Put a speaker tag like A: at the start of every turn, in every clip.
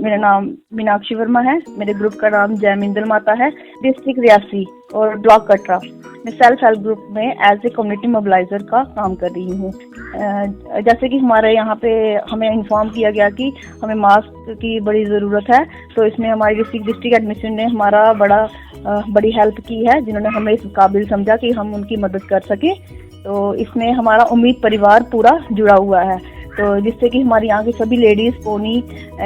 A: मेरा नाम मीनाक्षी वर्मा है। मेरे ग्रुप का नाम जय मिंदल माता है। डिस्ट्रिक्ट रियासी और ब्लॉक कटरा। मैं सेल्फ हेल्प ग्रुप में एज ए कम्युनिटी मोबिलाइजर का काम कर रही हूँ। जैसे कि हमारे यहाँ पे हमें इन्फॉर्म किया गया कि हमें मास्क की बड़ी ज़रूरत है, तो इसमें हमारी डिस्ट्रिक्ट एडमिशन ने हमारा बड़ी हेल्प की है, जिन्होंने हमें इस काबिल समझा कि हम उनकी मदद कर सकें। तो इसमें हमारा उम्मीद परिवार पूरा जुड़ा हुआ है, तो जिससे कि हमारी यहाँ की सभी लेडीज़, पोनी,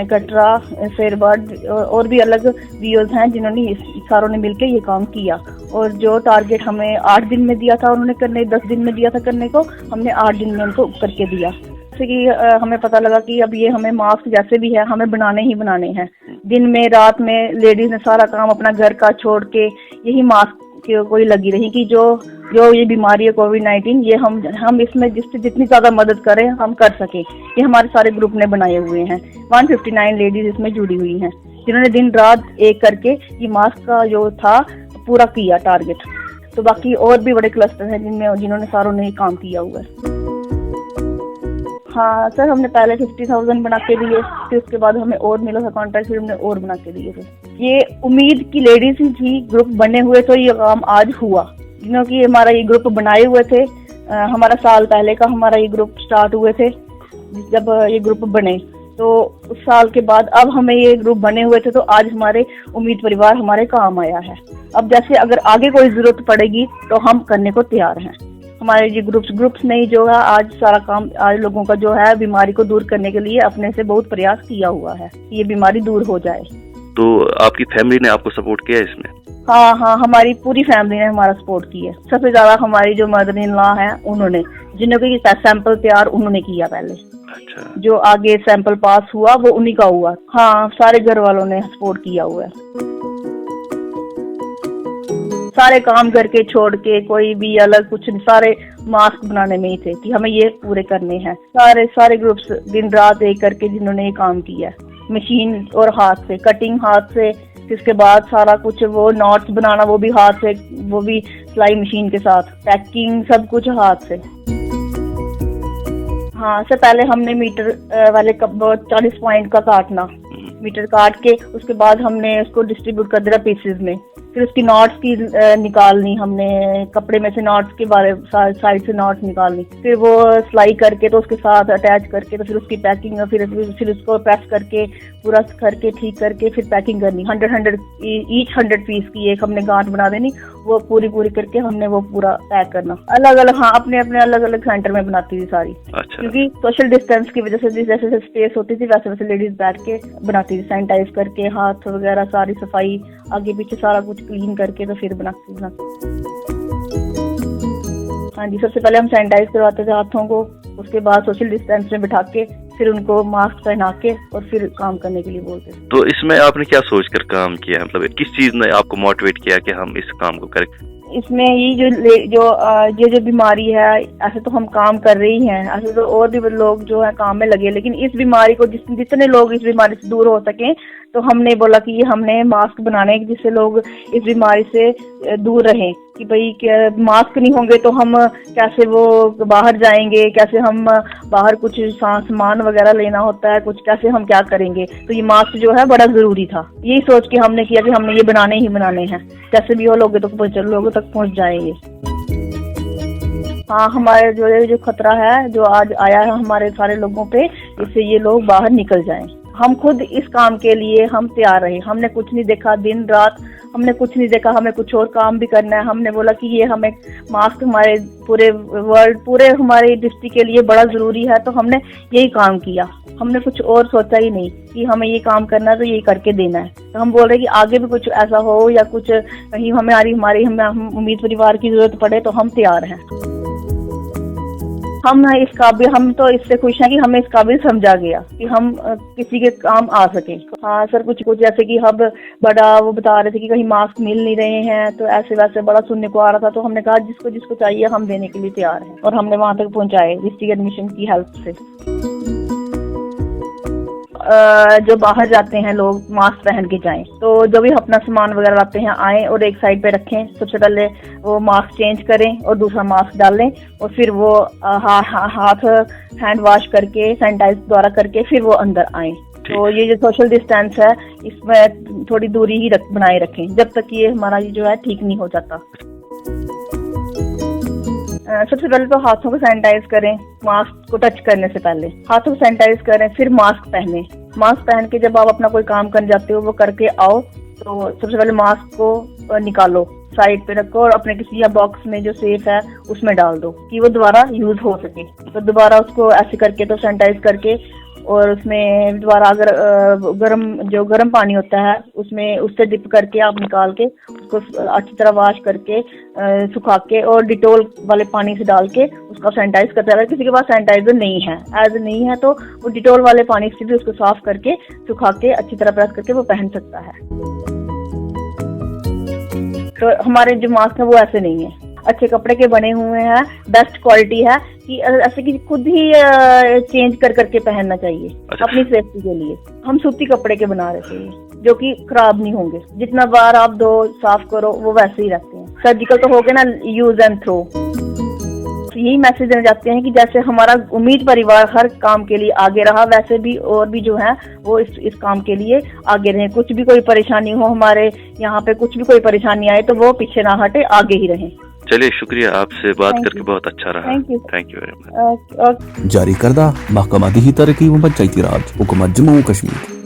A: कटरा, फेरबर्ड और भी अलग वीओज हैं, जिन्होंने सारों ने मिलकर ये काम किया। और जो टारगेट हमें 8 दिन में दिया था उन्होंने करने, 10 दिन में दिया था करने को, हमने 8 दिन में उनको करके दिया। जैसे कि हमें पता लगा कि अब ये हमें मास्क जैसे भी है हमें बनाने ही बनाने हैं। दिन में रात में लेडीज़ ने सारा काम अपना घर का छोड़ के यही मास्क कोई लगी रही कि जो ये बीमारी है कोविड-19, ये हम इसमें जितनी ज़्यादा मदद करें हम कर सकें। ये हमारे सारे ग्रुप ने बनाए हुए हैं। 159 लेडीज़ इसमें जुड़ी हुई हैं, जिन्होंने दिन रात एक करके ये मास्क का जो था पूरा किया टारगेट। तो बाकी और भी बड़े क्लस्टर हैं जिन्होंने सारों ने काम किया हुआ है। हाँ सर, हमने पहले 50,000 बना के दिए, फिर उसके बाद हमें और मिला था कॉन्ट्रैक्ट, फिर हमने और बना के दिए थे। ये उम्मीद की लेडीज ही थी, ग्रुप बने हुए तो ये काम आज हुआ, क्योंकि हमारा ये ग्रुप बनाए हुए थे। हमारा साल पहले का हमारा ये ग्रुप स्टार्ट हुए थे। जब ये ग्रुप बने तो उस साल के बाद अब हमें ये ग्रुप बने हुए थे, तो आज हमारे उम्मीद परिवार हमारे काम आया है। अब जैसे अगर आगे कोई जरूरत पड़ेगी तो हम करने को तैयार हैं। हमारे ये ग्रुप्स ने जो है आज सारा काम, आज लोगों का जो है बीमारी को दूर करने के लिए अपने से बहुत प्रयास किया हुआ है, ये बीमारी दूर हो जाए।
B: तो आपकी फैमिली ने आपको सपोर्ट किया इसमें?
A: हाँ, हमारी पूरी फैमिली ने हमारा सपोर्ट किया। सबसे ज्यादा हमारी जो मदर इन लॉ है उन्होंने, जिन्होंने सैंपल तैयार उन्होंने किया पहले।
B: अच्छा।
A: जो आगे सैंपल पास हुआ वो उन्हीं का हुआ। हाँ, सारे घर वालों ने सपोर्ट किया हुआ है। सारे काम करके छोड़ के कोई भी अलग कुछ नहीं, सारे मास्क बनाने में ही थे कि हमें ये पूरे करने हैं। सारे ग्रुप्स दिन रात एक करके जिन्होंने ये काम किया, मशीन और हाथ से कटिंग, हाथ से, इसके बाद सारा कुछ वो नॉट्स बनाना वो भी हाथ से, वो भी सिलाई मशीन के साथ, पैकिंग सब कुछ हाथ से। हाँ सर, पहले हमने मीटर वाले 40 पॉइंट का काटना, मीटर काट के उसके बाद हमने उसको डिस्ट्रीब्यूट कर दिया पीसेस में। फिर उसकी नॉट्स की निकालनी, हमने कपड़े में से नॉट्स के बारे साइड से नॉट्स निकालनी, फिर वो सिलाई करके तो उसके साथ अटैच करके, तो फिर उसकी पैकिंग, फिर उसको प्रेस करके पूरा करके ठीक करके फिर पैकिंग करनी। 100 पीस की एक हमने गांठ बना देनी, वो पूरी करके हमने वो पूरा पैक करना। अलग अलग, हाँ, अपने अलग अलग सेंटर में बनाती थी सारी।
B: अच्छा। क्योंकि
A: सोशल डिस्टेंस की वजह से जैसे स्पेस होती थी वैसे लेडीज बैठ के बनाती थी, सैनिटाइज करके हाथ वगैरह सारी सफाई आगे पीछे सारा कुछ क्लीन करके तो फिर बनाती थी। हाँ जी, सबसे पहले हम सैनिटाइज करवाते थे हाथों को, उसके बाद सोशल डिस्टेंस में बिठा के फिर उनको मास्क पहना के और फिर काम करने के लिए बोलते थे।
B: तो इसमें आपने क्या सोचकर काम किया, मतलब किस चीज ने आपको मोटिवेट किया कि हम इस काम को करें?
A: इसमें ये जो बीमारी है, ऐसे तो हम काम कर रही हैं, ऐसे तो और भी लोग जो है काम में लगे, लेकिन इस बीमारी को जितने लोग इस बीमारी से दूर हो सकें, तो हमने बोला कि हमने मास्क बनाने जिससे लोग इस बीमारी से दूर रहें। कि भाई मास्क नहीं होंगे तो हम कैसे वो बाहर जाएंगे, कैसे हम बाहर कुछ सामान वगैरह लेना होता है, कुछ कैसे हम क्या करेंगे। तो ये मास्क जो है बड़ा जरूरी था। यही सोच के हमने किया कि हमने ये बनाने ही बनाने हैं, कैसे भी हो लोगों तक पहुंच जाएंगे। हाँ, हमारे जो खतरा है जो आज आया है हमारे सारे लोगों पे, इससे ये लोग बाहर निकल जाएं। हम खुद इस काम के लिए हम तैयार रहे। हमने कुछ नहीं देखा, दिन रात हमने कुछ नहीं देखा, हमें कुछ और काम भी करना है। हमने बोला कि ये हमें मास्क हमारे पूरे वर्ल्ड, पूरे हमारे डिस्ट्रिक्ट के लिए बड़ा जरूरी है, तो हमने यही काम किया। हमने कुछ और सोचा ही नहीं कि हमें ये काम करना है तो ये करके देना है। तो हम बोल रहे हैं कि आगे भी कुछ ऐसा हो या कुछ कहीं हमें उम्मीद परिवार की जरूरत पड़े तो हम तैयार हैं। हम तो इससे खुश हैं कि हमें इस काबिल समझा गया कि हम किसी के काम आ सके। हाँ सर, कुछ जैसे कि हम बड़ा वो बता रहे थे कि कहीं मास्क मिल नहीं रहे हैं, तो ऐसे वैसे बड़ा सुनने को आ रहा था, तो हमने कहा जिसको चाहिए हम देने के लिए तैयार हैं, और हमने वहाँ तक पहुँचाए डिस्ट्रिक्ट एडमिशन की हेल्प से। जो बाहर जाते हैं लोग मास्क पहन के जाएं, तो जो भी अपना सामान वगैरह लाते हैं आएं और एक साइड पे रखें। सबसे पहले वो मास्क चेंज करें और दूसरा मास्क डालें, और फिर वो हाथ हैंड वॉश करके सैनिटाइज द्वारा करके फिर वो अंदर आएं। तो ये जो सोशल डिस्टेंस है इसमें थोड़ी दूरी ही बनाए रखें जब तक ये हमारा जो है ठीक नहीं हो जाता। सबसे पहले तो हाथों को सैनिटाइज करें, मास्क को टच करने से पहले हाथों को सैनिटाइज करें, फिर मास्क पहने। मास्क पहन के जब आप अपना कोई काम करने जाते हो वो करके आओ तो सबसे पहले मास्क को निकालो, साइड पे रखो और अपने किसी या बॉक्स में जो सेफ है उसमें डाल दो कि वो दोबारा यूज हो सके। तो दोबारा उसको ऐसे करके तो सैनिटाइज करके और उसमें दोबारा अगर गर्म पानी होता है उसमें उससे डिप करके आप निकाल के उसको अच्छी तरह वॉश करके सुखा के और डिटोल वाले पानी से डाल के उसका सैनिटाइज करते हैं। अगर किसी के पास सैनिटाइजर नहीं है तो वो डिटोल वाले पानी से भी उसको साफ करके सुखा के अच्छी तरह प्रेस करके वो पहन सकता है। तो हमारे जो मास्क है वो ऐसे नहीं है, अच्छे कपड़े के बने हुए हैं, बेस्ट क्वालिटी है कि ऐसे कि खुद ही चेंज करके पहनना चाहिए अपनी सेफ्टी के लिए। हम सूती कपड़े के बना रहे थे जो कि खराब नहीं होंगे, जितना बार आप धो साफ करो वो वैसे ही रहते हैं। सर्जिकल तो हो गए ना, यूज एंड थ्रो। यही मैसेज देना चाहते हैं कि जैसे हमारा उम्मीद परिवार हर काम के लिए आगे रहा वैसे भी और भी जो है वो इस काम के लिए आगे रहें। कुछ भी कोई परेशानी हो, हमारे यहाँ पे कुछ भी कोई परेशानी आए तो वो पीछे ना हटे, आगे ही रहें।
B: चलिए शुक्रिया, आपसे बात करके बहुत अच्छा रहा। Thank you very much.
C: जारी करदा महकमा दी तरक्की व पंचायती राज हुकूमत जम्मू कश्मीर।